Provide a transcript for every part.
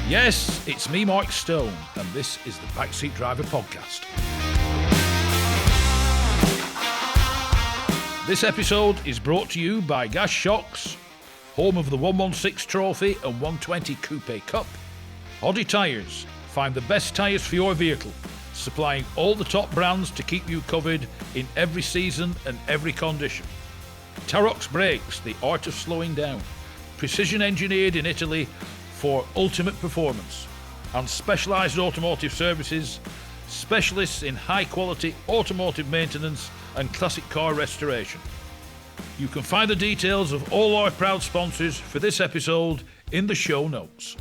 Yes, it's me, Mike Stone, and this is the Backseat Driver Podcast. This episode is brought to you by Gas Shocks, home of the 116 Trophy and 120 Coupe Cup. Hoddy Tyres, find the best tyres for your vehicle, supplying all the top brands to keep you covered in every season and every condition. Tarox Brakes, the art of slowing down, precision engineered in Italy for ultimate performance, and specialised automotive services, specialists in high quality automotive maintenance and classic car restoration. You can find the details of all our proud sponsors for this episode in the show notes.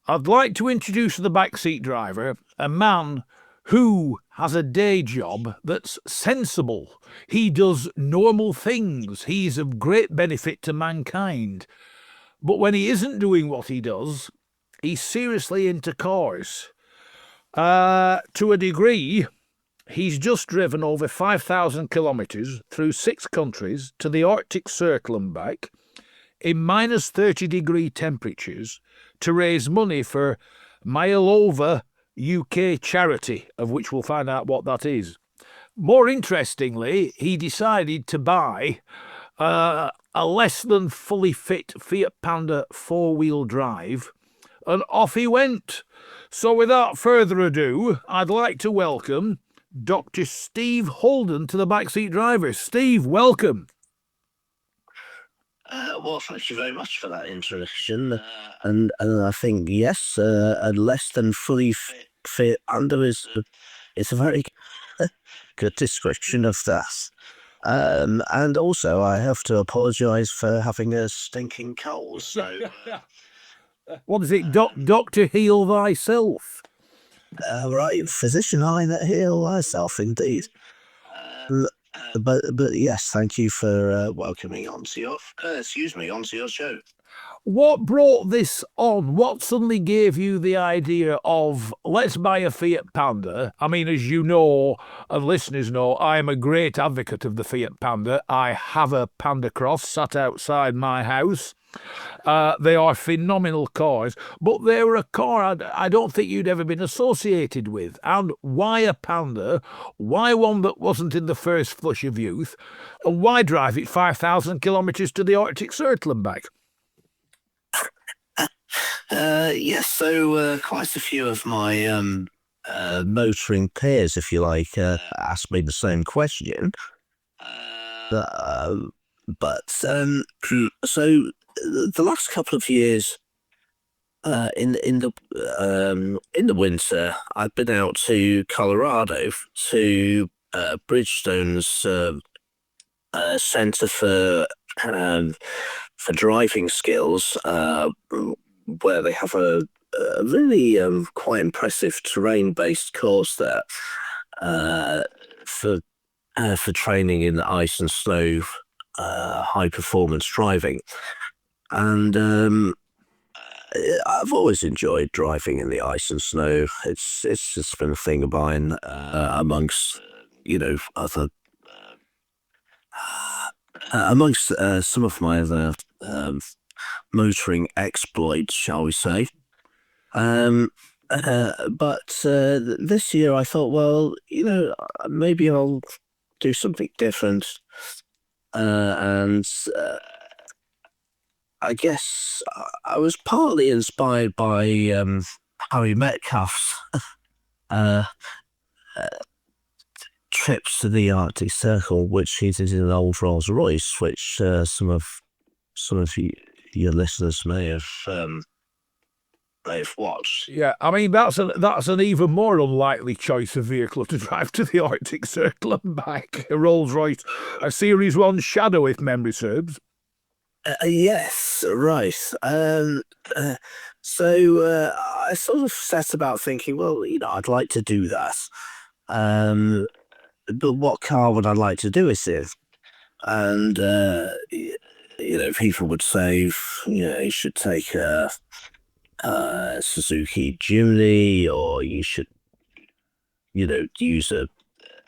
I'd like to introduce the backseat driver, a man who has a day job that's sensible. He does normal things. He's of great benefit to mankind. But when he isn't doing what he does, he's seriously into cars. To a degree, he's just driven over 5,000 kilometres through 6 countries to the Arctic Circle and back in minus 30-degree temperatures to raise money for Myeloma UK charity, of which we'll find out what that is. More interestingly, he decided to buy a less than fully fit Fiat Panda 4-wheel drive, and off he went. So without further ado, I'd like to welcome Dr Steve Holden to the Backseat Driver. Steve, welcome. Well, thank you very much for that introduction. And I think, yes, a less than fully fit under is a very good description of that. And also, I have to apologise for having a stinking cold. So, what is it, Doctor Heal Thyself? Right, physician, I that heal thyself, indeed. But yes, thank you for welcoming onto your show. What brought this on? What suddenly gave you the idea of, let's buy a Fiat Panda? I mean, as you know, and listeners know, I am a great advocate of the Fiat Panda. I have a Panda Cross sat outside my house. They are phenomenal cars, but they were a car I don't think you'd ever been associated with. And why a Panda? Why one that wasn't in the first flush of youth? And why drive it 5,000 kilometres to the Arctic Circle and back? Yes, so quite a few of my motoring peers, if you like, asked me the same question. But so the last couple of years, in the winter, I've been out to Colorado to Bridgestone's Centre for driving skills, where they have a really quite impressive terrain-based course there for training in ice and snow, high-performance driving. And I've always enjoyed driving in the ice and snow. It's just been a thing of mine, amongst other some of my other motoring exploits, shall we say. But this year I thought, well, maybe I'll do something different, and I guess I was partly inspired by Harry Metcalf's trips to the Arctic Circle, which he did in an old Rolls Royce, which some of your listeners may have watched. Yeah, I mean that's an even more unlikely choice of vehicle to drive to the Arctic Circle and back. A Rolls Royce, a Series 1 Shadow, if memory serves. Yes, right. So I sort of set about thinking, well, I'd like to do that. But what car would I like to do it in? And people would say, you should take a Suzuki Jimny, or you should, use an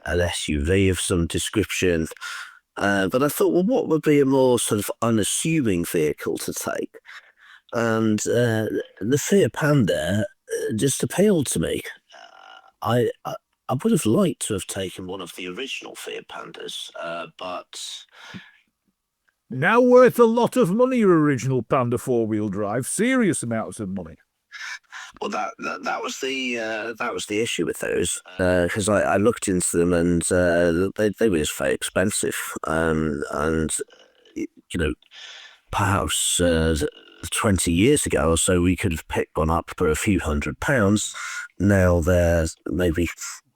SUV of some description. But I thought, well, what would be a more sort of unassuming vehicle to take? and the Fiat Panda just appealed to me. I would have liked to have taken one of the original Fiat Pandas, but Now worth a lot of money, your original Panda four-wheel drive, serious amounts of money. well, that was the issue with those, because I looked into them, and they were just very expensive, and perhaps 20 years ago or so we could have picked one up for a few £100. Now they're maybe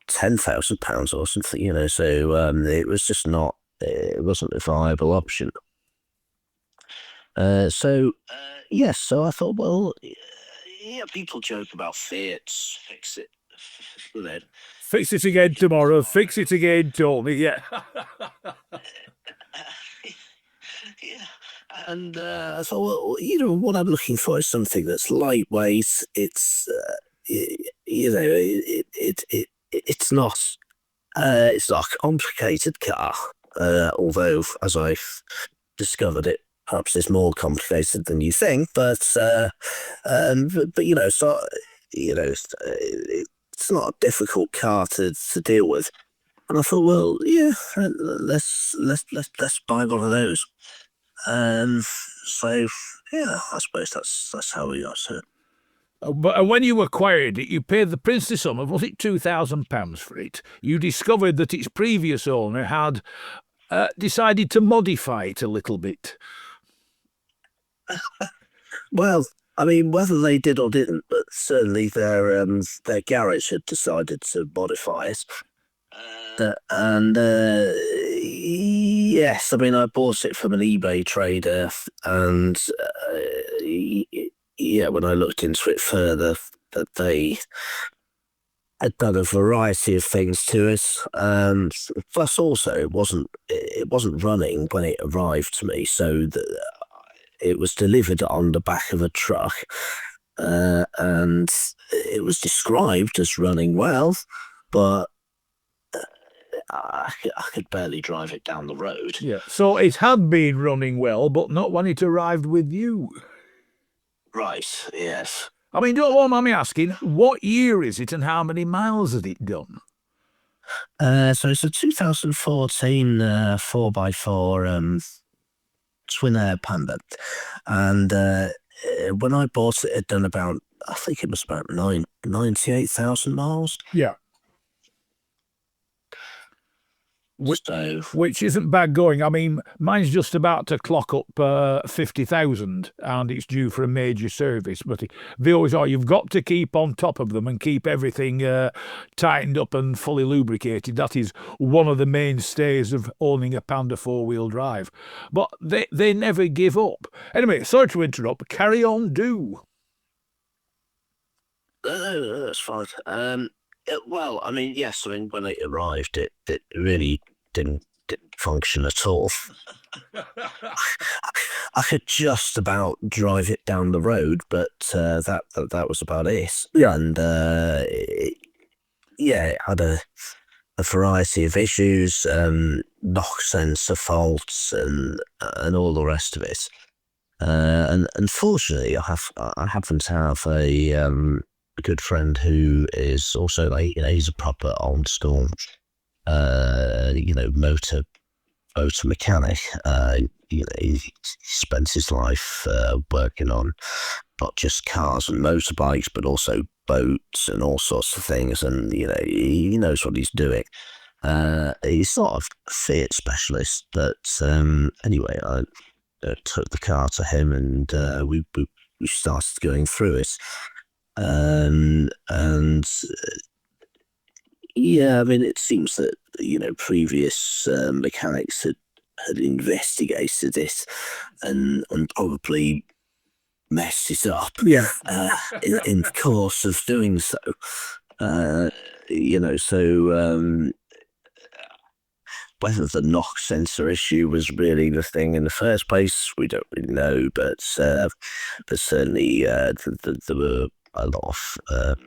£10,000 or something, so it was just not, it wasn't a viable option. So I thought, well, yeah, people joke about Fiats, fix it. Fix it again tomorrow, fix it again, Tony, yeah. Yeah. And I thought, well, what I'm looking for is something that's lightweight. It's, it's not a complicated car, although, as I've discovered, it perhaps is more complicated than you think. But so it's not a difficult car to deal with. And I thought, well, yeah, let's buy one of those. So yeah, I suppose that's how we got to it. But when you acquired it, you paid the princely sum of, was it £2,000 for it? You discovered that its previous owner had decided to modify it a little bit. Well, I mean, whether they did or didn't, but certainly their garage had decided to modify it. And yes, I mean, I bought it from an eBay trader, and when I looked into it further, that they had done a variety of things to it. Plus, also, it wasn't running when it arrived to me, so it was delivered on the back of a truck, and it was described as running well, but I could barely drive it down the road. Yeah, so it had been running well, but not when it arrived with you. Right, yes. I mean, don't mind me asking, what year is it and how many miles had it done? So it's a 2014 4x4 twin-air Panda. And when I bought it, it had done about, I think it was about 98,000 miles. Yeah. Which isn't bad going. I mean, mine's just about to clock up 50,000 and it's due for a major service. But they always are. You've got to keep on top of them and keep everything tightened up and fully lubricated. That is one of the mainstays of owning a Panda four-wheel drive. But they never give up. Anyway, sorry to interrupt. Carry on, do. No, that's fine. Well, I mean, yes. I mean, when it arrived, it really didn't function at all. I could just about drive it down the road, but that was about it. Yeah. And it had a variety of issues, knock sensor faults, and all the rest of it. And unfortunately, I happen to have a good friend who is also he's a proper old school motor mechanic. He spent his life working on not just cars and motorbikes but also boats and all sorts of things, and he knows what he's doing. He's sort of a Fiat specialist, but anyway, I took the car to him, and we started going through it. And I mean, it seems that previous mechanics had investigated it and probably messed it up. Yeah. In the course of doing so, whether the knock sensor issue was really the thing in the first place, we don't really know. But certainly there were a lot of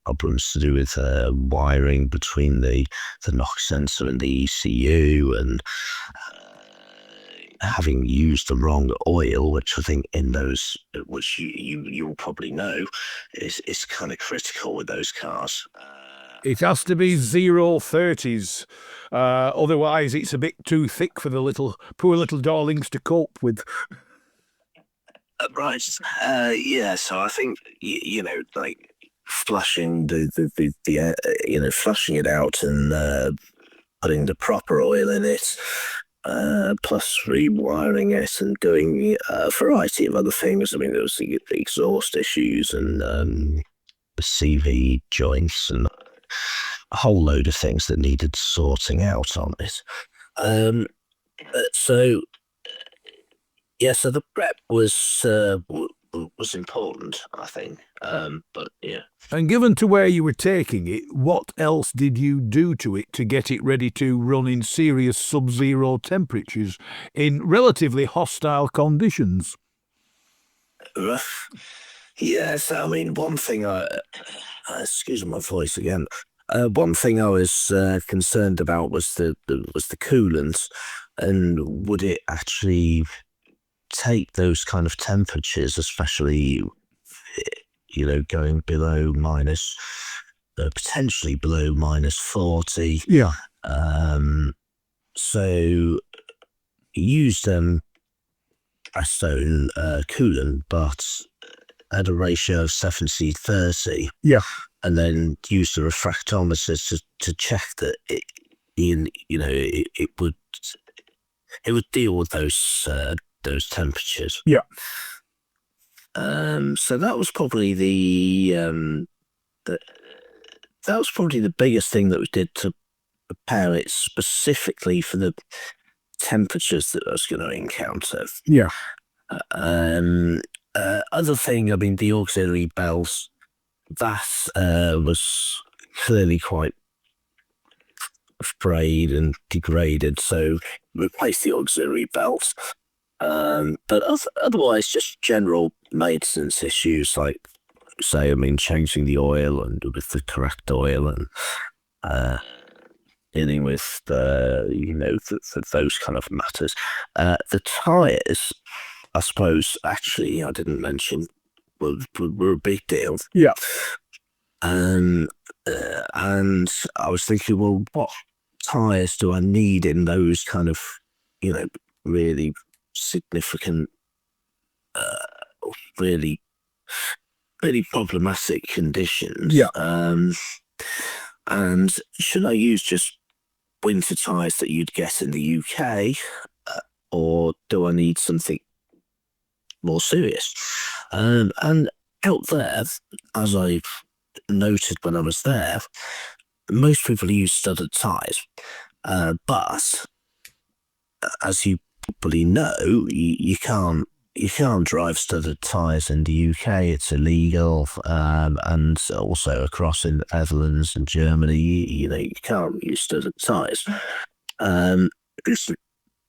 problems to do with wiring between the knock sensor and the ECU, and having used the wrong oil, which I think in those, which you'll probably know, is kind of critical with those cars. It has to be 030s, otherwise it's a bit too thick for the poor little darlings to cope with. Right. Yeah. So I think like flushing flushing it out and putting the proper oil in it, plus rewiring it and doing a variety of other things. I mean, there was the exhaust issues and the CV joints and a whole load of things that needed sorting out on it. So the prep was important, I think. But yeah. And given to where you were taking it, what else did you do to it to get it ready to run in serious sub-zero temperatures in relatively hostile conditions? Yes, I mean, one thing excuse my voice again. One thing I was concerned about was the coolant, and would it actually take those kind of temperatures, especially going below potentially below -40. Yeah. So used acetone coolant, but at a ratio of 70-30. Yeah. And then use the refractometer to check that it would deal with those temperatures. Yeah. So that was probably the biggest thing that we did to prepare it specifically for the temperatures that I was going to encounter. Yeah. Other thing, I mean, the auxiliary belts, that was clearly quite frayed and degraded, so replaced the auxiliary belts. But otherwise, just general maintenance issues, like, changing the oil and with the correct oil and dealing with those kind of matters. The tyres, I suppose, actually, I didn't mention, were a big deal. Yeah. And I was thinking, well, what tyres do I need in those kind of, really significant, really, really problematic conditions? Yeah. And should I use just winter tyres that you'd get in the UK, or do I need something more serious? And out there, as I noted when I was there, most people use studded tyres, but as you probably know, you can't drive studded tyres in the UK. It's illegal, and also across in the Netherlands and Germany, you can't use studded tyres.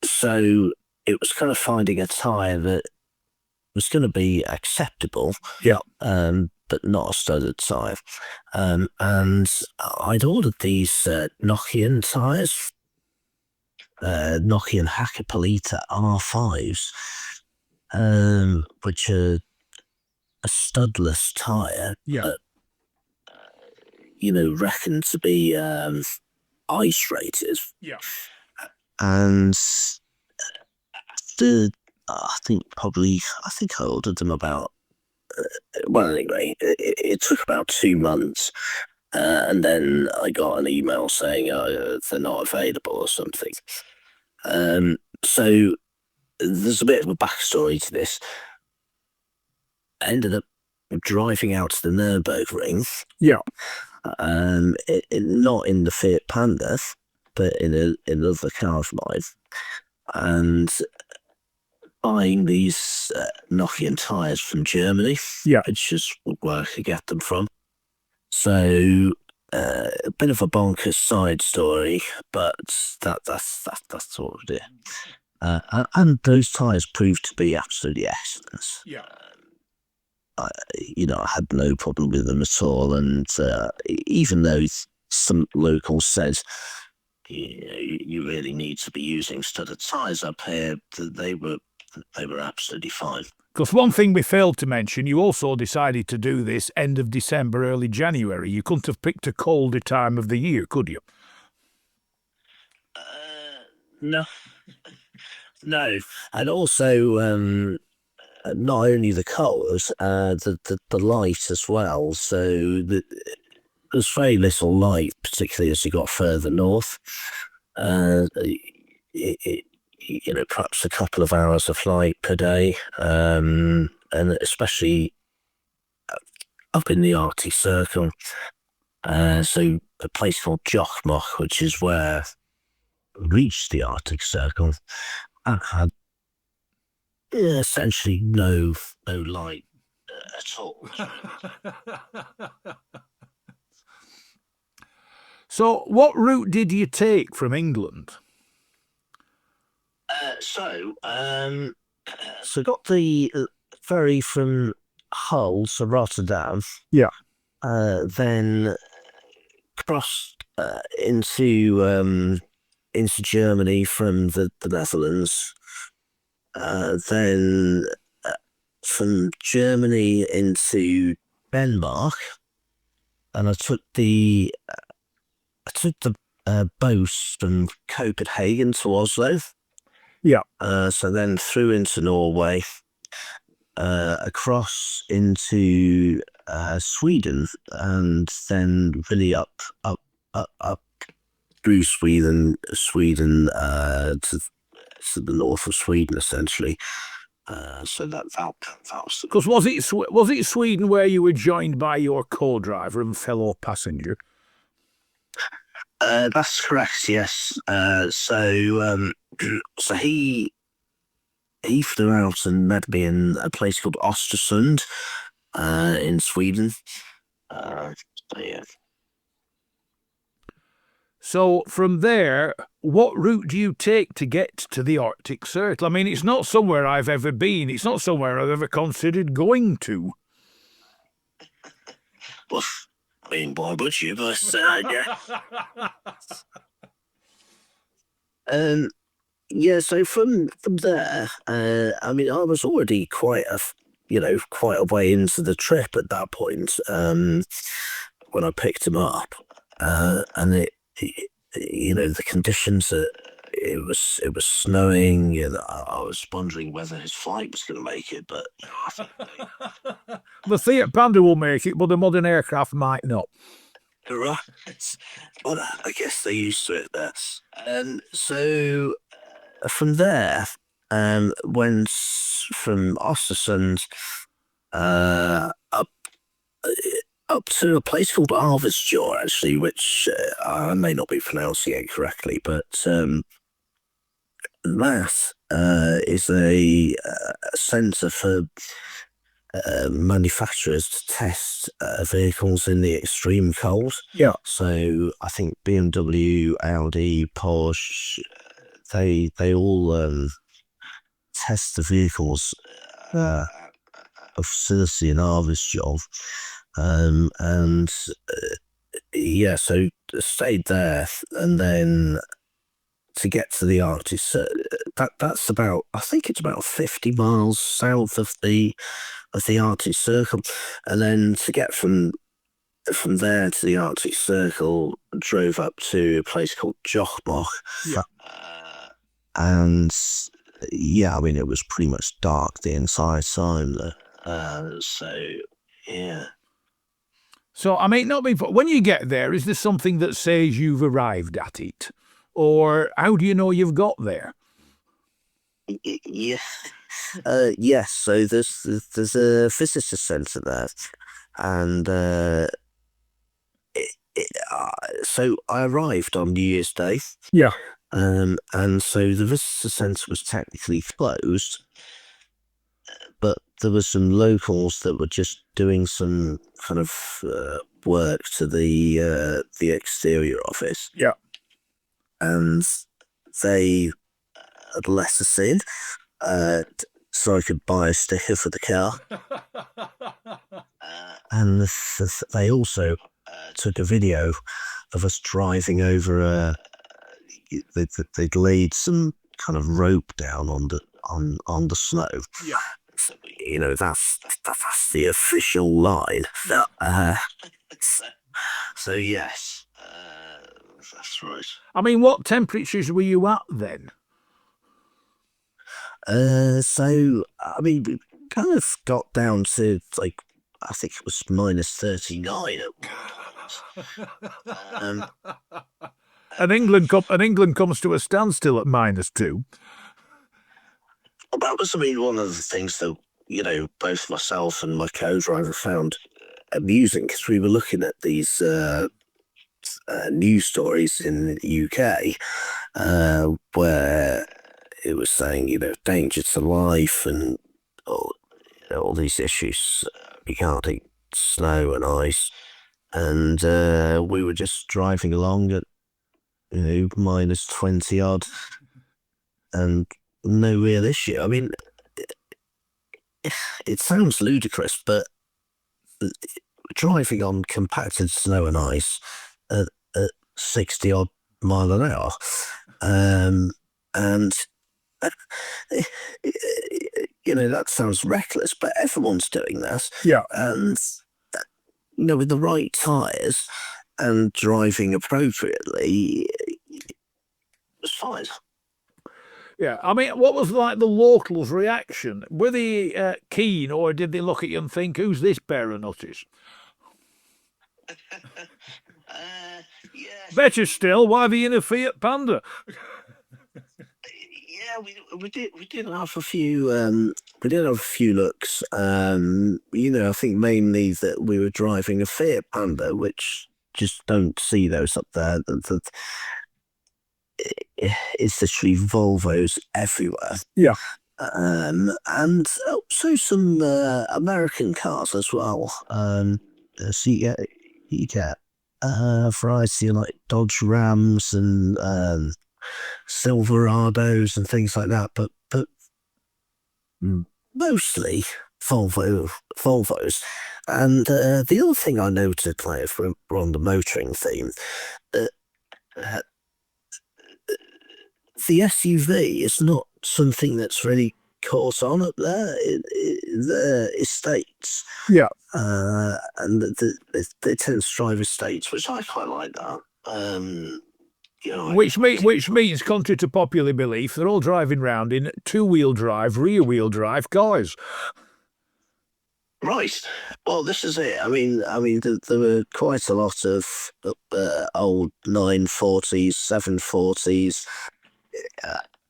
So it was kind of finding a tyre that was going to be acceptable, Yeah. but not a studded tyre. And I'd ordered these Nokian tyres, Nokian Hakkapeliitta R5s, which are a studless tyre. Yeah. Reckoned to be ice rated. Yeah. And I think I ordered them about, well, anyway, it took about 2 months, and then I got an email saying they're not available or something. So there's a bit of a backstory to this. I ended up driving out to the Nürburgring. Yeah. Not in the Fiat Panda, but in another car of mine, and buying these Nokian tyres from Germany. Yeah. It's just where I could get them from. So a bit of a bonkers side story, but that's sort of it. And those tyres proved to be absolutely excellent. Yeah. I had no problem with them at all, and even though some locals said you really need to be using studded tyres up here. They were absolutely fine. Because one thing we failed to mention, you also decided to do this end of December, early January. You couldn't have picked a colder time of the year, could you? No. No. And also, not only the colours, the light as well. So there's very little light, particularly as you got further north. Perhaps a couple of hours of light per day, and especially up in the Arctic Circle. So a place called Jokkmokk, which is where we reached the Arctic Circle, had essentially no light at all. So, what route did you take from England? So got the ferry from Hull to Rotterdam. Yeah. Then crossed into Germany from the Netherlands. Then from Germany into Denmark, and I took the boat from Copenhagen to Oslo. Yeah. So then through into Norway, across into Sweden, and then really up through Sweden to the north of Sweden, essentially. So that was. Because was it Sweden where you were joined by your co-driver and fellow passenger? That's correct. Yes. So he flew out and met me in a place called Östersund, in Sweden. Yeah. So from there, what route do you take to get to the Arctic Circle? I mean, it's not somewhere I've ever been. It's not somewhere I've ever considered going to. Well, I mean, why would you? But yeah. Yeah. So from there, I mean, I was already quite a way into the trip at that point. When I picked him up, and the conditions that it was snowing. I was wondering whether his flight was going to make it, but The Fiat Panda will make it, but the modern aircraft might not. right. Well, I guess they're used to it there. So from there, went from Östersund up to a place called Arvidsjaur, actually, which I may not be pronouncing it correctly, but that is a centre for manufacturers to test vehicles in the extreme cold. Yeah. So I think BMW, Audi, Porsche, they all test the vehicles a facility in Arvidsjaur. And yeah, so stayed there, and then to get to the Arctic, that's about, I think it's about 50 miles south of the Arctic Circle, and then to get from there to the Arctic Circle, drove up to a place called Jokkmokk. Yeah. And yeah, I mean, it was pretty much dark the entire time there. So yeah. So, I mean, not being, when you get there, is there something that says you've arrived at it? Or how do you know you've got there? Yeah. Yes, so there's a visitor centre there, and so I arrived on New Year's Day. Yeah. And so the visitor centre was technically closed, but there were some locals that were just doing some kind of work to the exterior of it. Yeah. And they had let us in, so I could buy a sticker for the car. And they also took a video of us driving over they'd laid some kind of rope down on the snow. Yeah. So, that's the official line. So yes, that's right. I mean, what temperatures were you at then? So I mean, we kind of got down to like, I think it was -39 at one point. And England comes to a standstill at -2. Well, that was, one of the things that, both myself and my co-driver found amusing, because we were looking at these news stories in the UK where it was saying, danger to life and all these issues regarding snow and ice. And we were just driving along at, -20 odd and no real issue. I mean, it sounds ludicrous, but driving on compacted snow and ice at 60 odd mile an hour, and that sounds reckless, but everyone's doing that. Yeah. And with the right tires and driving appropriately, it was fine. Yeah, I mean, what was like the locals' reaction? Were they keen, or did they look at you and think, "Who's this pair of nutties?" Yeah. Better still, why are they in a Fiat Panda? Yeah, we did have a few looks. I think mainly that we were driving a Fiat Panda, which just don't see those up there. It's literally Volvos everywhere. Yeah. And also some American cars as well. So you get a variety of like Dodge Rams and Silverados and things like that, but mostly Volvos. And the other thing I noted, like, if we're on the motoring theme, the SUV is not something that's really caught on up there in the estates. Yeah. And they tend to drive estates, which I quite like that. Which means, contrary to popular belief, they're all driving round in two-wheel drive, rear-wheel drive cars. Right. Well, this is it. I mean, there were quite a lot of old 940s, 740s.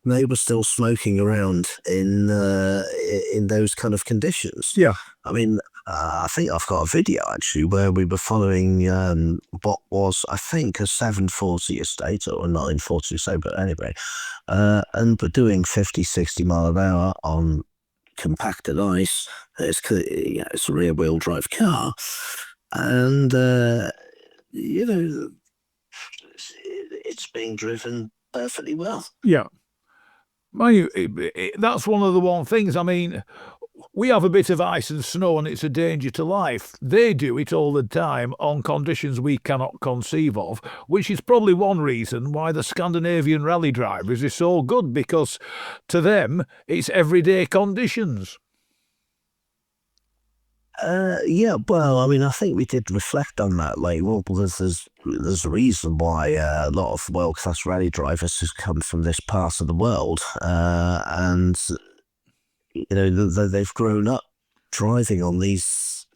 They were still smoking around in those kind of conditions. Yeah. I mean, I think I've got a video actually where we were following what was, I think, a 740 estate or a 940 estate, but anyway, and we're doing 50, 60 mile an hour on compacted ice. It's a rear wheel drive car, and it's being driven perfectly well. Yeah. That's one of the things. I mean, we have a bit of ice and snow and it's a danger to life. They do it all the time on conditions we cannot conceive of, which is probably one reason why the Scandinavian rally drivers are so good, because to them it's everyday conditions. Yeah, well, I mean, I think we did reflect on that. Like, well, there's a reason why a lot of world-class rally drivers has come from this part of the world, and they've grown up driving on these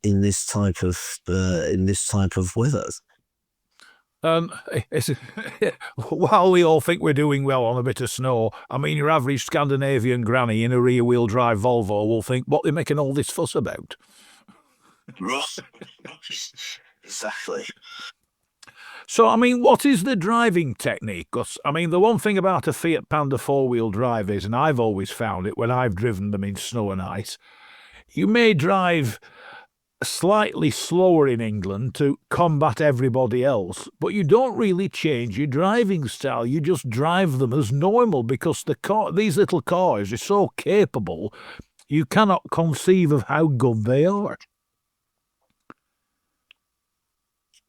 in this type of weather. While we all think we're doing well on a bit of snow, I mean, your average Scandinavian granny in a rear-wheel drive Volvo will think, what are they making all this fuss about? Exactly. So, I mean, what is the driving technique? Because, I mean, the one thing about a Fiat Panda four-wheel drive is, and I've always found it when I've driven them in snow and ice, you may drive slightly slower in England to combat everybody else, but you don't really change your driving style. You just drive them as normal, because these little cars are so capable, you cannot conceive of how good they are.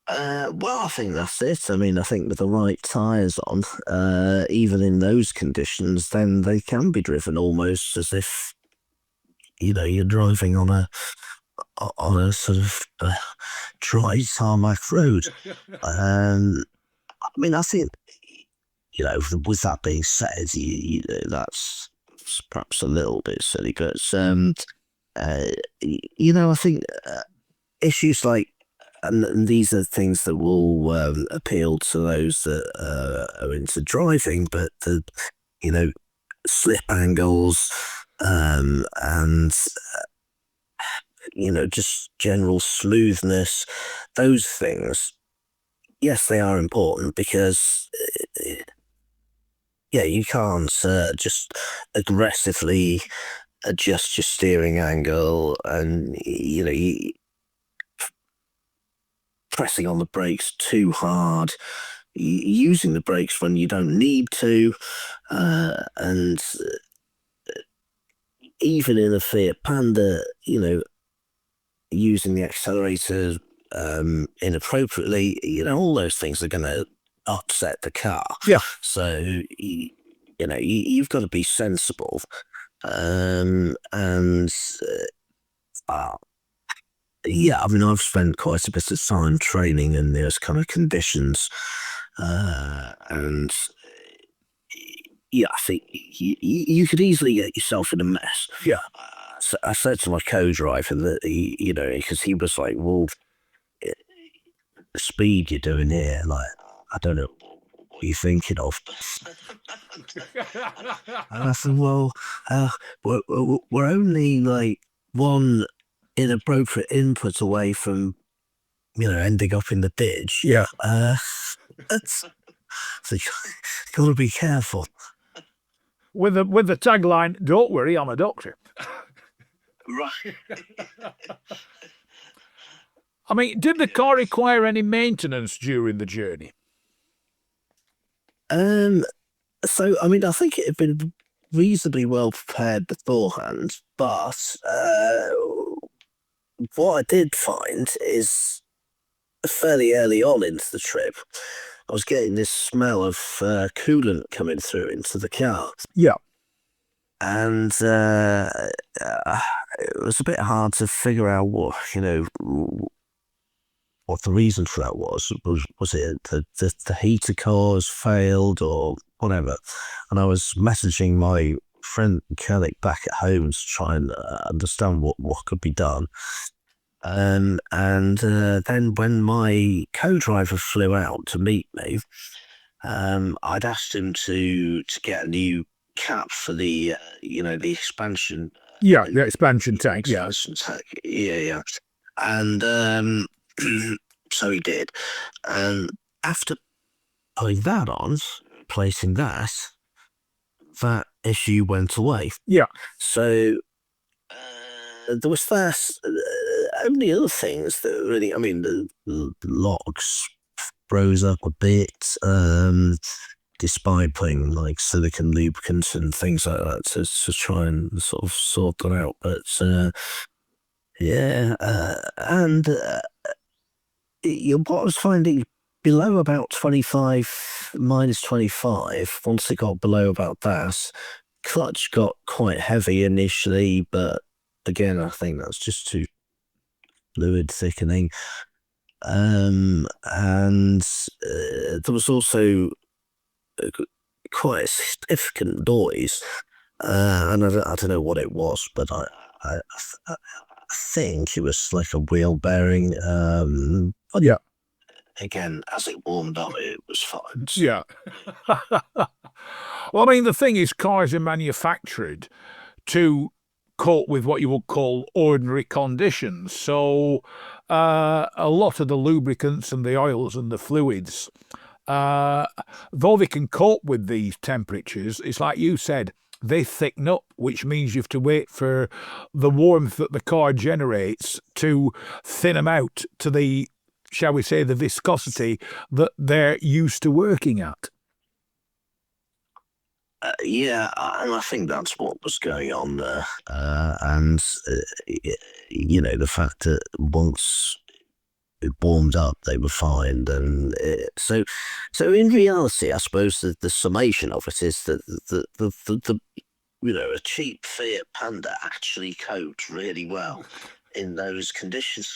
Well, I think that's it. I mean, I think with the right tyres on, even in those conditions, then they can be driven almost as if, you're driving on a sort of dry tarmac road. I mean, I think, with that being said, that's perhaps a little bit silly, but I think issues like, and these are things that will appeal to those that are into driving, but you know, slip angles, and just general smoothness, those things. Yes, they are important because, yeah, you can't just aggressively adjust your steering angle and, pressing on the brakes too hard, using the brakes when you don't need to, and even in a Fiat Panda, using the accelerator inappropriately, all those things are going to upset the car. Yeah. So, you've got to be sensible. And yeah, I mean, I've spent quite a bit of time training in those kind of conditions. And yeah, I think you could easily get yourself in a mess. Yeah. So I said to my co-driver that, because he was like, well, the speed you're doing here, like, I don't know what you're thinking of. And I said, well, we're only like one inappropriate input away from, ending up in the ditch. Yeah. So you got to be careful. With the tagline, "Don't worry, I'm a doctor." Right. I mean, did the car require any maintenance during the journey? So, I mean, I think it had been reasonably well prepared beforehand, but what I did find is fairly early on into the trip, I was getting this smell of coolant coming through into the car. Yeah. And it was a bit hard to figure out what the reason for that was. Was it the heater cores failed or whatever? And I was messaging my friend mechanic back at home to try and understand what could be done. And then when my co-driver flew out to meet me, I'd asked him to get a new cap for the the expansion. Yeah, the expansion tanks. Yeah. Yeah. And so he did. And after putting that on, placing that issue went away. Yeah. So there was first only other things that really, I mean, the locks froze up a bit, despite putting like silicone lubricants and things like that to try and sort of sort that out. But yeah, and what I was finding below about 25, minus 25, once it got below about that, clutch got quite heavy initially, but again, I think that's just too fluid thickening. And there was also quite a significant noise, and I don't know what it was, but I think it was like a wheel bearing. Yeah. Again, as it warmed up, it was fine. Yeah. Well, I mean, the thing is, cars are manufactured to cope with what you would call ordinary conditions. So a lot of the lubricants and the oils and the fluids, though they can cope with these temperatures, it's like you said, they thicken up, which means you have to wait for the warmth that the car generates to thin them out to the, shall we say, the viscosity that they're used to working at. Yeah, and I think that's what was going on there. And, the fact that once warmed up, they were fine. And so in reality, I suppose the summation of it is that the a cheap Fiat Panda actually coped really well in those conditions.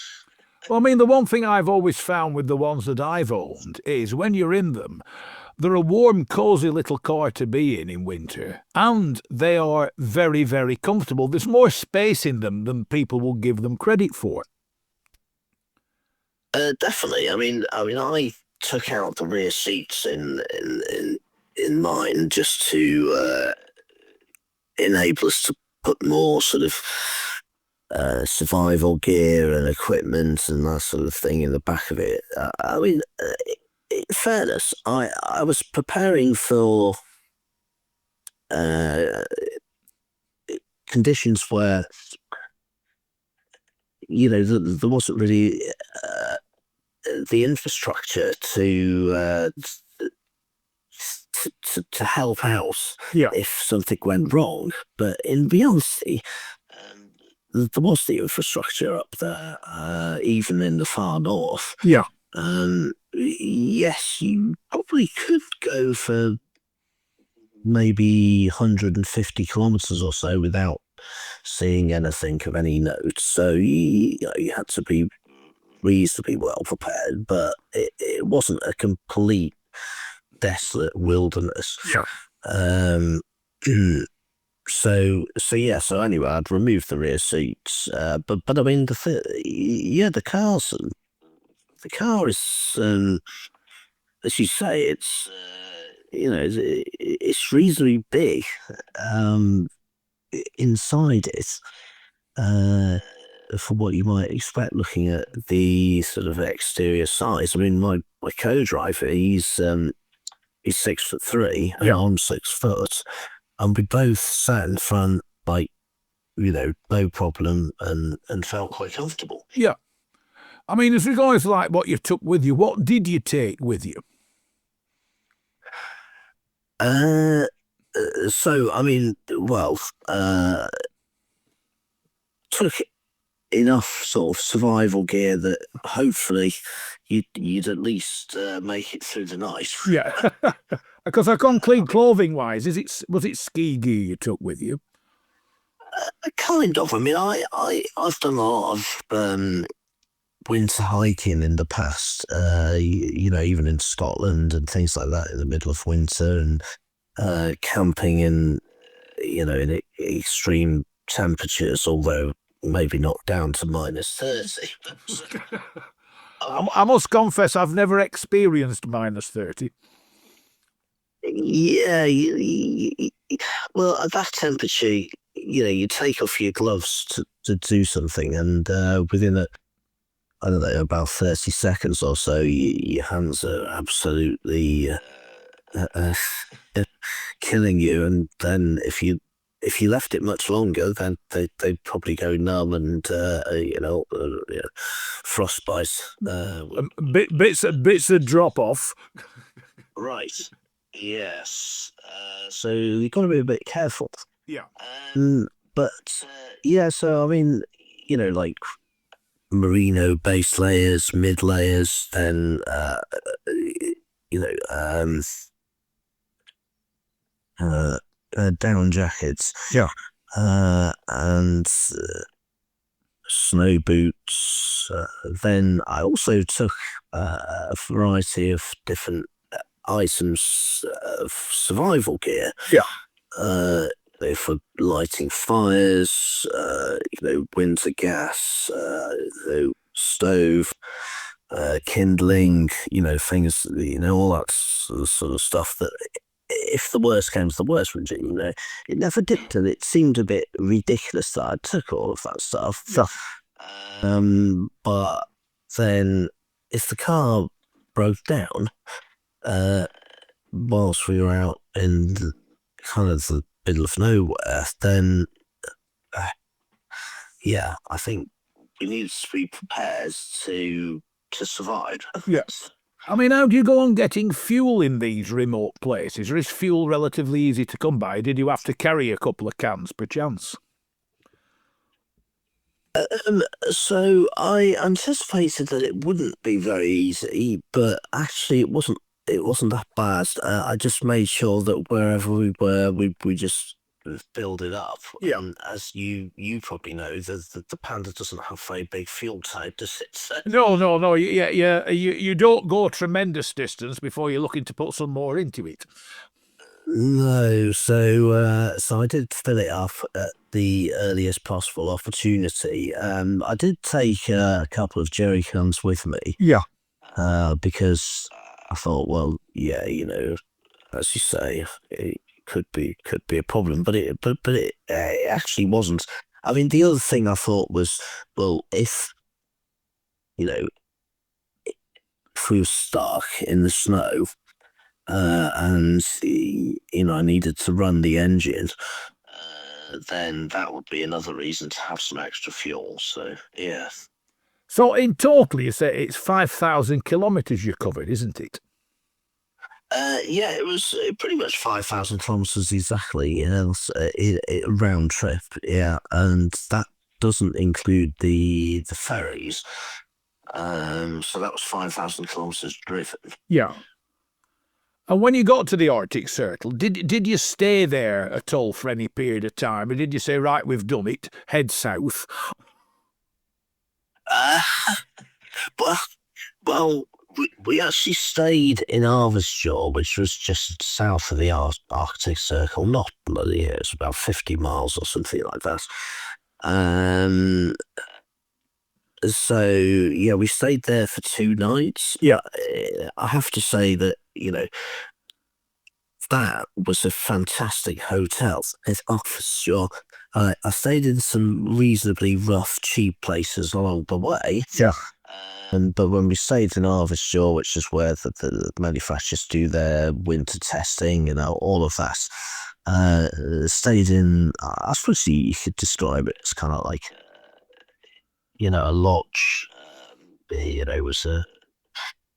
Well, I mean, the one thing I've always found with the ones that I've owned is when you're in them, they're a warm, cosy little car to be in winter, and they are very, very comfortable. There's more space in them than people will give them credit for. Definitely. I mean, I took out the rear seats in mine just to enable us to put more sort of survival gear and equipment and that sort of thing in the back of it. I mean, in fairness, I was preparing for conditions where there wasn't really the infrastructure to help out if something went wrong. But in reality, there was the infrastructure up there, even in the far north. Yeah. Yes, you probably could go for maybe 150 kilometres or so without seeing anything of any note. So you had to be reasonably well prepared, but it wasn't a complete desolate wilderness. Yeah. So anyway, I'd removed the rear seats, but I mean the car is as you say, it's it's reasonably big inside it, for what you might expect looking at the sort of exterior size. I mean, my co-driver, he's 6'3", and I'm 6 foot, and we both sat in front, like, no problem, and felt quite comfortable. Yeah. I mean, as regards like what you took with you, what did you take with you? So I mean, well, took enough sort of survival gear that hopefully you'd at least make it through the night. Yeah. Because I can't clean clothing wise, was it ski gear you took with you? Kind of. I mean, I've done a lot of winter hiking in the past. Even in Scotland and things like that in the middle of winter, and camping in in extreme temperatures, although maybe not down to -30. I must confess, I've never experienced -30. Yeah, well, at that temperature, you take off your gloves to do something, and within I don't know, about 30 seconds or so, your hands are absolutely killing you. And then if you left it much longer, then they'd probably go numb and frostbite. Bits of drop off. Right. Yes. So you've got to be a bit careful. Yeah. But yeah. So I mean, like merino base layers, mid layers, then down jackets. Yeah. And snow boots. Then I also took a variety of different items of survival gear. Yeah. For lighting fires, winter gas, stove, kindling, things, all that sort of stuff that if the worst came to the worst, it never did, and it seemed a bit ridiculous that I took all of that stuff. But then if the car broke down, whilst we were out in kind of the middle of nowhere, then I think we need to be prepared to survive. Yes. I mean, how do you go on getting fuel in these remote places? Or is fuel relatively easy to come by? Did you have to carry a couple of cans per chance? So I anticipated that it wouldn't be very easy, but actually it wasn't. It wasn't that bad. I just made sure that wherever we were, we just filled it up. Yeah. And as you probably know, the Panda doesn't have very big fuel tank, does it? So, No. You don't go a tremendous distance before you're looking to put some more into it. no, so I did fill it up at the earliest possible opportunity. I did take a couple of jerry cans with me. Yeah. Because I thought, well, yeah, as you say, it could be a problem, but it actually wasn't. I mean, the other thing I thought was, well, if you know, if we were stuck in the snow, and I needed to run the engine, then that would be another reason to have some extra fuel. So yeah. So in total, you say it's 5,000 kilometres you covered, isn't it? Yeah, it was pretty much 5,000 kilometers exactly. Yeah, a round trip. Yeah, and that doesn't include the ferries. So that was 5,000 kilometers driven. Yeah. And when you got to the Arctic Circle, did you stay there at all for any period of time? Or did you say, right, we've done it, head south? Uh, well, we actually stayed in Arvidsjaur, which was just south of the Arctic Circle. Not bloody, it was about 50 miles or something like that. Um, So yeah, we stayed there for 2 nights. Yeah. I have to say that that was a fantastic hotel. It's off for sure. I stayed in some reasonably rough, cheap places along the way. Yeah. But when we stayed in Arvidsjaur, which is where the manufacturers do their winter testing and all of that, stayed in. I suppose you could describe it as kind of like a lodge. It was a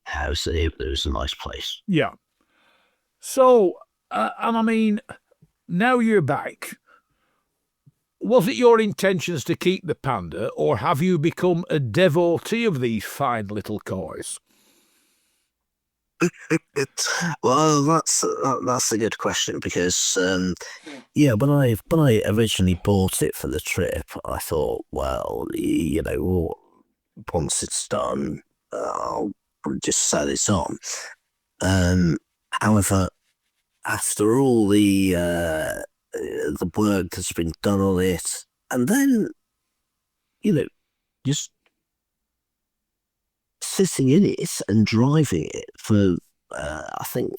house. It was a nice place. Yeah. So, and I mean, now you're back. Was it your intentions to keep the Panda, or have you become a devotee of these fine little cars? Well, that's a good question because yeah, when I originally bought it for the trip, I thought, well, once it's done, I'll just sell it on. However, after all the work that's been done on it, and then just sitting in it and driving it for I think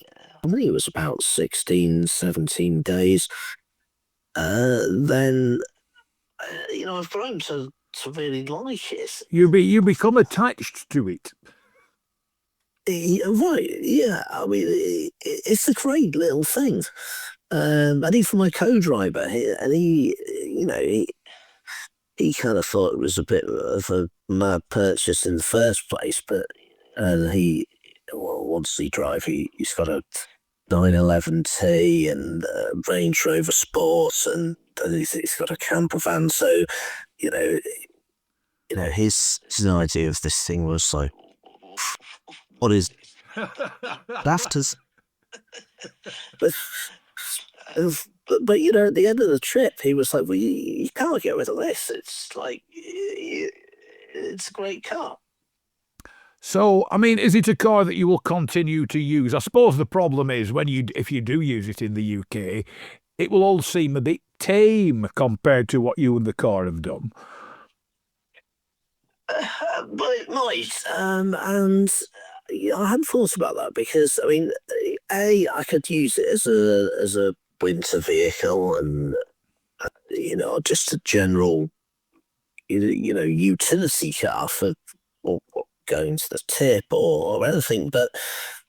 it was about 16, 17 days. Then I've grown to really like it. You become attached to it. Right, yeah. I mean, it's a great little thing. And even my co-driver, he kind of thought it was a bit of a mad purchase in the first place, but once he drive, he's got a 911T and a Range Rover Sport, and he's got a camper van. So, you know, his idea of this thing was like, what is afters? But at the end of the trip, he was like, well, you can't get rid of this. It's like, it's a great car. So, I mean, is it a car that you will continue to use? I suppose the problem is if you do use it in the UK, it will all seem a bit tame compared to what you and the car have done. Well, it might. And I hadn't thought about that because, I mean, I could use it as a winter vehicle and, just a general, utility car for or going to the tip or anything. But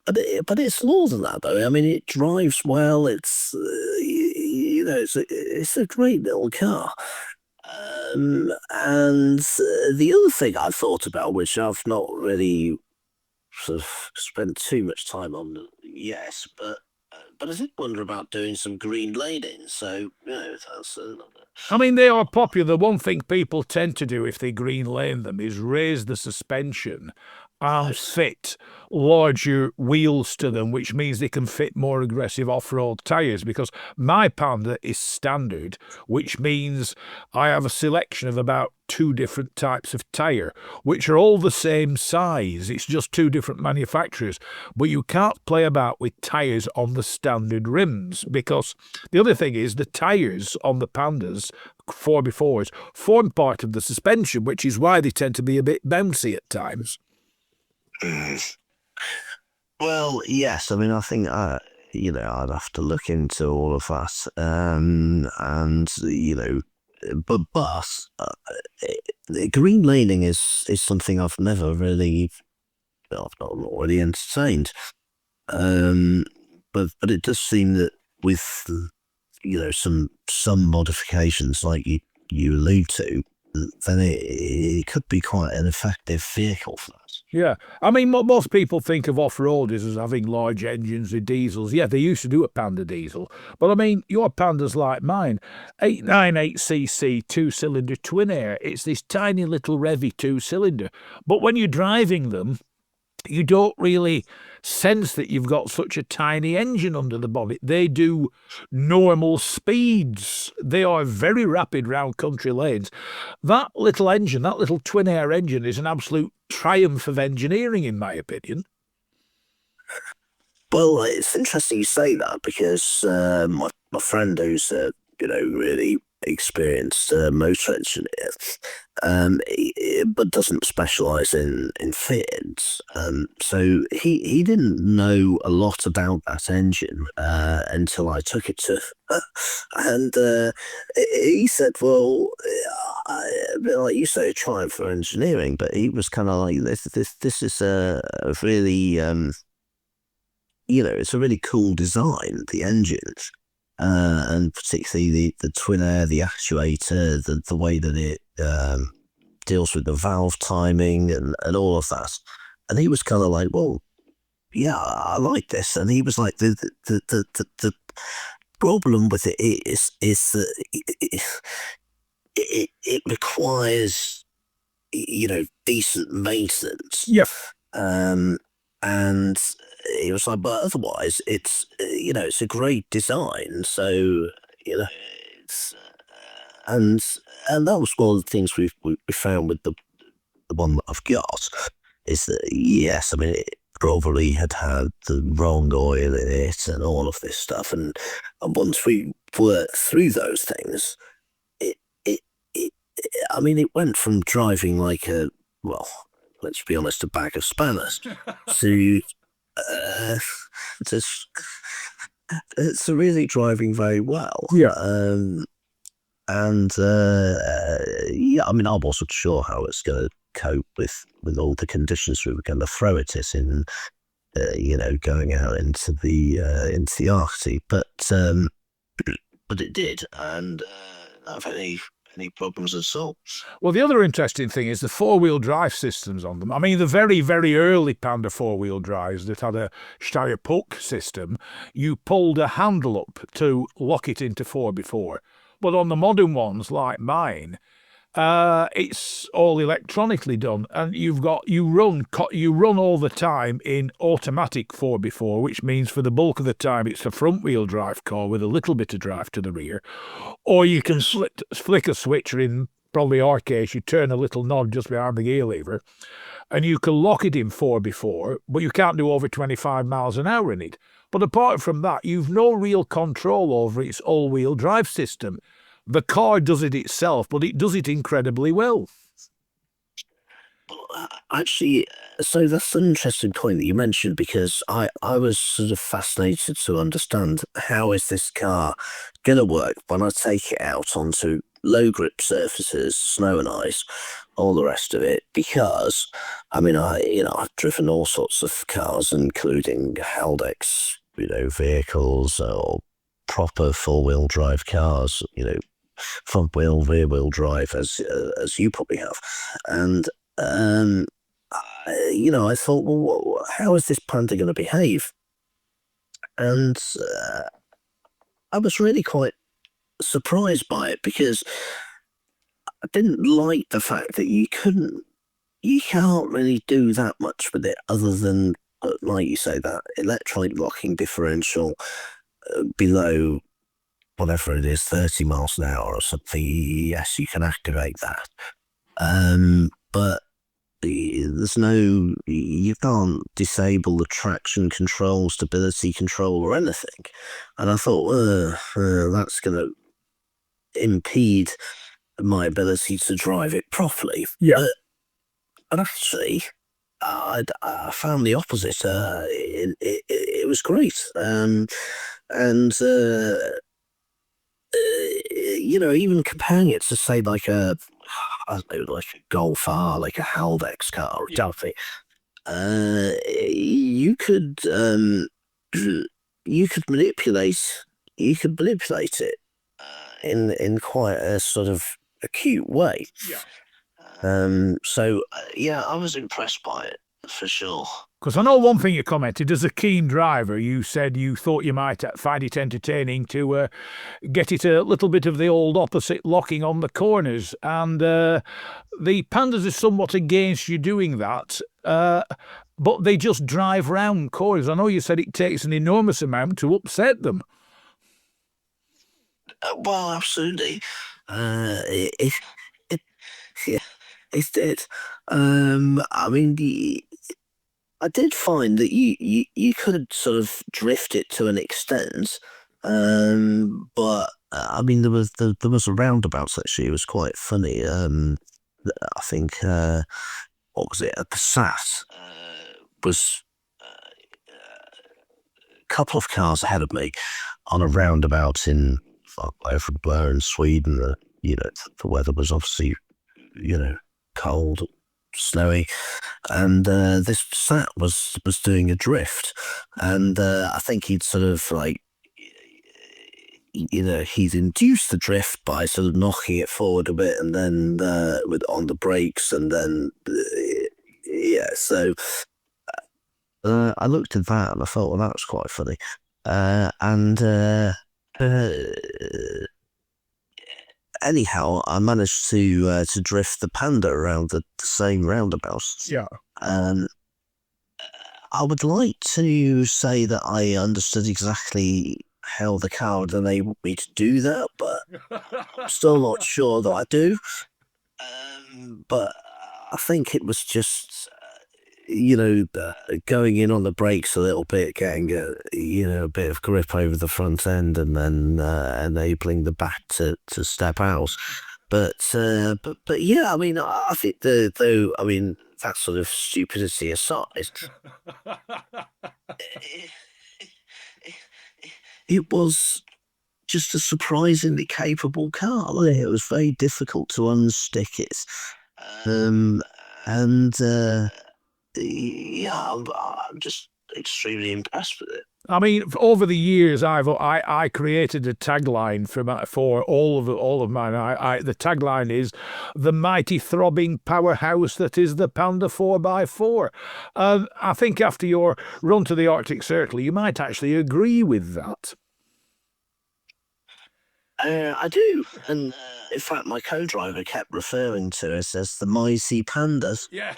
it's more than that, though. I mean, it drives well. It's, it's a great little car. And the other thing I thought about, which I've not really sort of spent too much time on yet, but but I did wonder about doing some green laning. So that's I mean, they are popular. The one thing people tend to do if they green lane them is raise the suspension and fit larger wheels to them, which means they can fit more aggressive off-road tyres, because my Panda is standard, which means I have a selection of about 2 different types of tyre, which are all the same size. It's just 2 different manufacturers. But you can't play about with tyres on the standard rims, because the other thing is the tyres on the Pandas 4x4s form part of the suspension, which is why they tend to be a bit bouncy at times. Well, yes. I mean, I think I'd have to look into all of that, and but green laning is something I've never really, I've not already entertained. But it does seem that with some modifications like you allude to, then it could be quite an effective vehicle for that. Yeah, I mean, most people think of off-roaders as having large engines with diesels. Yeah, they used to do a Panda diesel. But I mean, your Panda's like mine. 898cc 2-cylinder twin air. It's this tiny little revvy 2-cylinder. But when you're driving them, you don't really sense that you've got such a tiny engine under the bonnet. They do normal speeds. They are very rapid round country lanes. That little engine, that little twin air engine, is an absolute triumph of engineering, in my opinion. Well, it's interesting you say that, because my friend, who's really experienced motor engineer, but doesn't specialise in Fiat. So he didn't know a lot about that engine until I took it to, and he said, "Well, like you say, a triumph for engineering," but he was kind of like, "This is a really." It's a really cool design, the engine, and particularly the twin air, the actuator, the way that it deals with the valve timing and all of that. And he was kind of like, "Well, yeah, I like this." And he was like, the problem with it is that it requires decent maintenance. Yep. And he was like, but otherwise, it's it's a great design. So it's and that was one of the things we found with the one that I've got, is that yes, I mean, it probably had the wrong oil in it and all of this stuff, and once we worked through those things, I mean, it went from driving like let's be honest, a bag of spanners to it's really driving very well. Yeah. Yeah, I mean, I wasn't sure how it's going to cope with all the conditions we were going to throw at it in, going out into the Arctic, but it did, and I don't have any problems at all. Well, the other interesting thing is the 4-wheel drive systems on them. I mean, the very, very early Panda 4-wheel drives that had a Steyr-Puck system, you pulled a handle up to lock it into 4x4. But on the modern ones, like mine, it's all electronically done, and you run all the time in automatic 4x4, which means for the bulk of the time it's a front-wheel drive car with a little bit of drive to the rear, or you can flick a switch, or in probably our case, you turn a little knob just behind the gear lever, and you can lock it in 4x4, but you can't do over 25 miles an hour in it. But apart from that, you've no real control over its all-wheel drive system. The car does it itself, but it does it incredibly well. Well, actually, so that's an interesting point that you mentioned, because I was sort of fascinated to understand how is this car going to work when I take it out onto low grip surfaces, snow and ice, all the rest of it. Because I mean, I've driven all sorts of cars, including Haldex, vehicles, or proper 4-wheel drive cars, front wheel, rear wheel drive, as you probably have, and I thought, well, how is this Panda going to behave? And I was really quite surprised by it, because I didn't like the fact that you can't really do that much with it other than, like you say, that electronic locking differential below whatever it is, 30 miles an hour or something. Yes, you can activate that. But you can't disable the traction control, stability control, or anything. And I thought, that's going to impede my ability to drive it properly. Yeah. But actually, I found the opposite. It was great. Even comparing it to, say, like a Golf R, like a Haldex car or something, you could manipulate it in quite a sort of acute way. So I was impressed by it for sure. Because I know one thing you commented, as a keen driver, you said you thought you might find it entertaining to get it a little bit of the old opposite locking on the corners. And the Pandas are somewhat against you doing that, but they just drive round corners. I know you said it takes an enormous amount to upset them. Well, absolutely. It did. I mean, I did find that you could sort of drift it to an extent, but I mean, there was a roundabout actually. It was quite funny. I think what was it? A Passat was a couple of cars ahead of me on a roundabout in over Blair in Sweden. The weather was obviously cold, snowy, and this Passat was doing a drift, and I think he'd sort of he'd induced the drift by sort of knocking it forward a bit, and then on the brakes, and then so I looked at that and I thought, well, that was quite funny, anyhow, I managed to drift the Panda around the same roundabouts. Yeah. I would like to say that I understood exactly how the car would enable me to do that, but I'm still not sure that I do. But I think it was just, going in on the brakes a little bit, getting a bit of grip over the front end, and then enabling the back to step out. But yeah, I mean, I think that sort of stupidity aside, it was just a surprisingly capable car. It was very difficult to unstick it, I'm just extremely impressed with it. I mean, over the years, I created a tagline for all of mine. The tagline is "The mighty throbbing powerhouse that is the Panda 4x4." I think after your run to the Arctic Circle, you might actually agree with that. I do, and in fact, my co-driver kept referring to us as the mighty pandas. Yeah.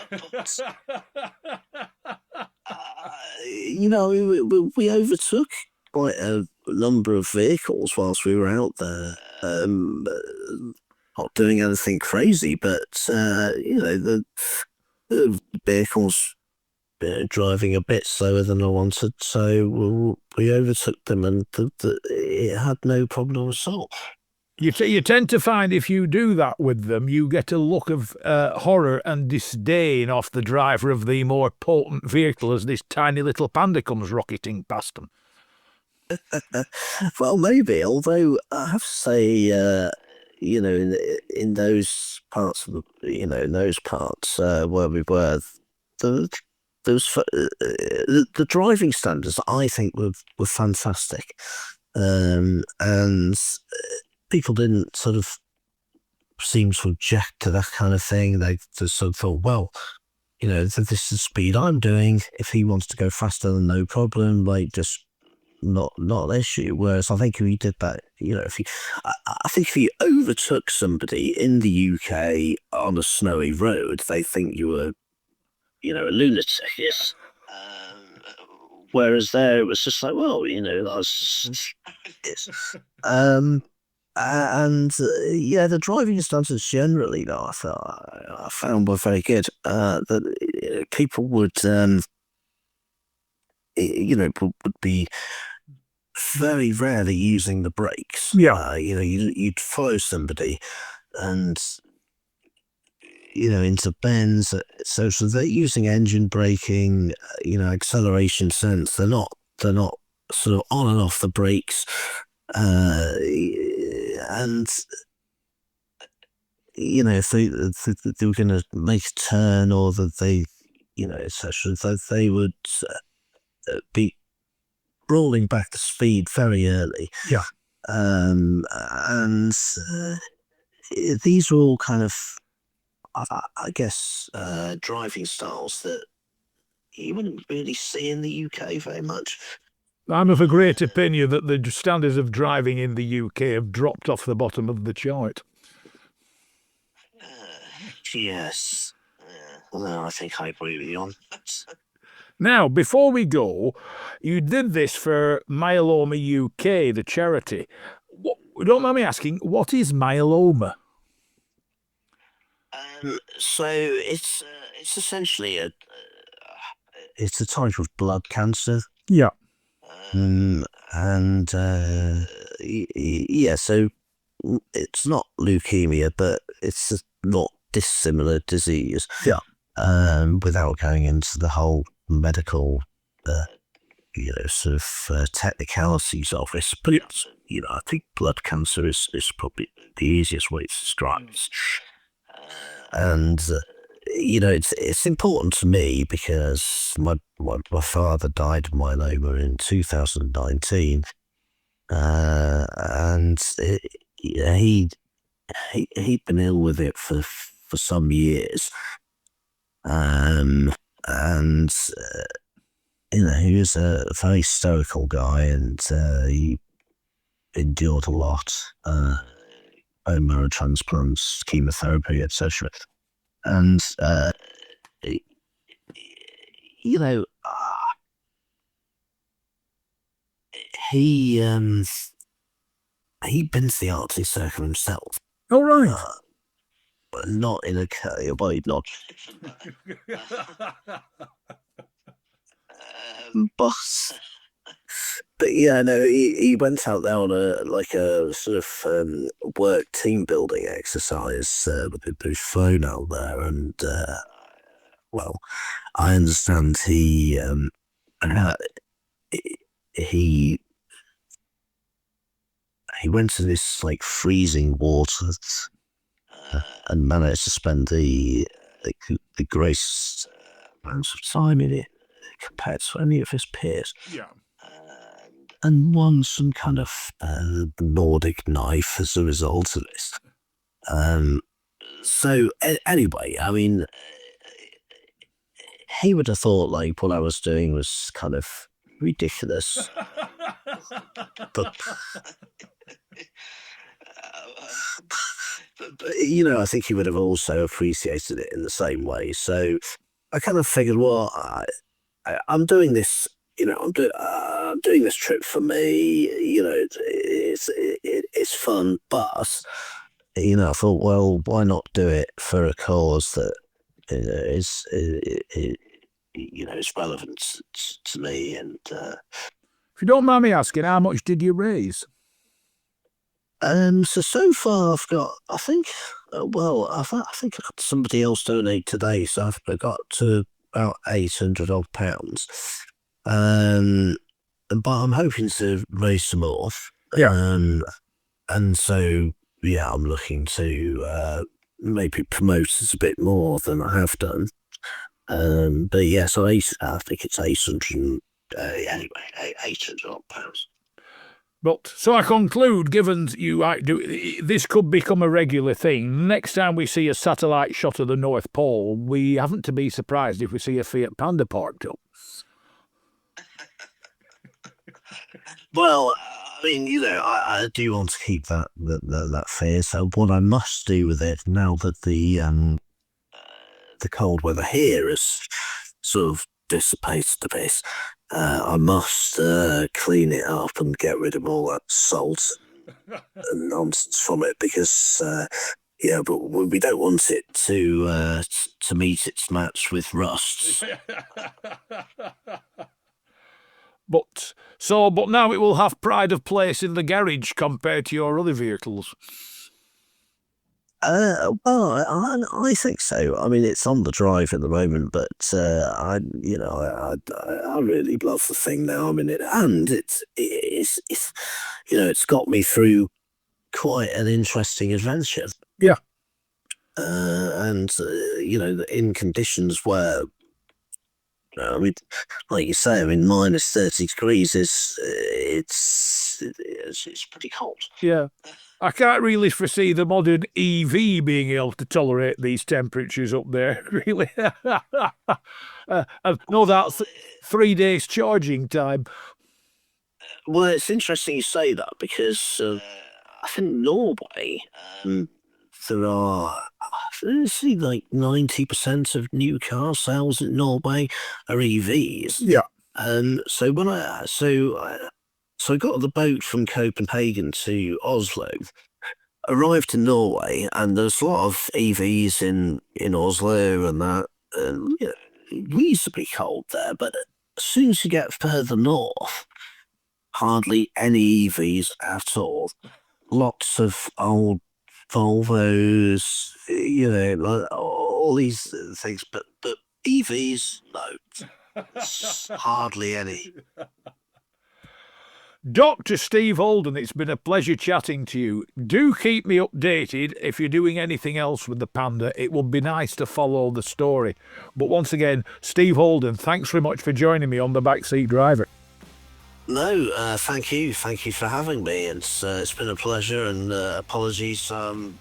We overtook quite a number of vehicles whilst we were out there. Not doing anything crazy, but the vehicles driving a bit slower than I wanted, so we overtook them, and it had no problem at all. You tend to find if you do that with them, you get a look of horror and disdain off the driver of the more potent vehicle as this tiny little Panda comes rocketing past them. Well, maybe, although I have to say, in those parts of where we were, the driving standards, I think, were fantastic, and people didn't sort of seem to object to that kind of thing. They just sort of thought, well, this is the speed I'm doing. If he wants to go faster, then no problem. Like, just not an issue. Whereas I think if you did that, I think if you overtook somebody in the UK on a snowy road, they think you were, a lunatic. Yes. Whereas there, it was just like, well, that was. Yes. The driving standards generally, though, I found were very good. That people would, would be very rarely using the brakes. Yeah. You'd follow somebody, and into bends. So they're using engine braking, acceleration sense. They're not sort of on and off the brakes. And if they were going to make a turn, or that they, etc., that they would be rolling back the speed very early. Yeah. And these are all kind of, I guess, driving styles that you wouldn't really see in the UK very much. I'm of a great opinion that the standards of driving in the UK have dropped off the bottom of the chart. Yes. Well, I think I agree with you on that. Now, before we go, you did this for Myeloma UK, the charity. Don't mind me asking, what is myeloma? So it's essentially it's a type of blood cancer. Yeah. So it's not leukemia, but it's a not dissimilar disease. Yeah. Without going into the whole medical, sort of technicalities of it, but I think blood cancer is probably the easiest way to describe it. And it's important to me because my father died of myeloma in 2019, and he'd been ill with it for some years, he was a very stoical guy, and he endured a lot, bone marrow transplants, chemotherapy, etc. And he'd been to the Arctic Circle himself. Oh, right. But not in a well, he'd not. But he went out there on a sort of work team building exercise with his phone out there, and well, I understand he went to this like freezing water and managed to spend the greatest amounts of time in it compared to any of his peers. Yeah. And won some kind of Nordic knife as a result of this. So anyway, I mean, he would have thought like what I was doing was kind of ridiculous. but I think he would have also appreciated it in the same way. So I kind of figured, well, I'm doing this. I'm doing this trip for me. It's fun, but I thought, well, why not do it for a cause that is relevant to me? And if you don't mind me asking, how much did you raise? So far I've got, I think I got somebody else donate today, so I've got to about £800 odd. But I'm hoping to raise some more. Yeah. And so I'm looking to maybe promote it a bit more than I have done. But yeah, so I think it's 800. Anyway, £800 odd. But so I conclude, given this could become a regular thing. Next time we see a satellite shot of the North Pole, we haven't to be surprised if we see a Fiat Panda parked up. Well, I mean, I do want to keep that fear. So what I must do with it now that the cold weather here has sort of dissipated a bit, I must clean it up and get rid of all that salt and nonsense from it because. But we don't want it to meet its match with rust. But now it will have pride of place in the garage compared to your other vehicles. Well, I think so. I mean, it's on the drive at the moment, but I really love the thing now. I mean, it's got me through quite an interesting adventure. Yeah. And in conditions where, I mean, like you say, I mean, minus 30 degrees it's pretty cold. Yeah. I can't really foresee the modern EV being able to tolerate these temperatures up there, really. No, that's 3 days charging time. Well, it's interesting you say that because I think Norway, there are, like 90% of new car sales in Norway are EVs. Yeah. So I got the boat from Copenhagen to Oslo, arrived in Norway, and there's a lot of EVs in Oslo and that, reasonably cold there, but as soon as you get further north, hardly any EVs at all. Lots of old Volvos, like all these things, but EVs, no, hardly any. Dr. Steve Holden, it's been a pleasure chatting to you. Do keep me updated if you're doing anything else with the Panda. It would be nice to follow the story. But once again, Steve Holden, thanks very much for joining me on the Backseat Driver. No, thank you. Thank you for having me. It's been a pleasure, and apologies, a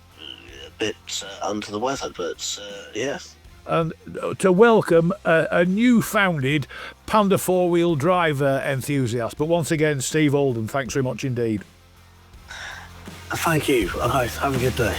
bit under the weather, but yeah. And to welcome a new-founded Panda four-wheel driver enthusiast. But once again, Steve Holden, thanks very much indeed. Thank you. All right, have a good day.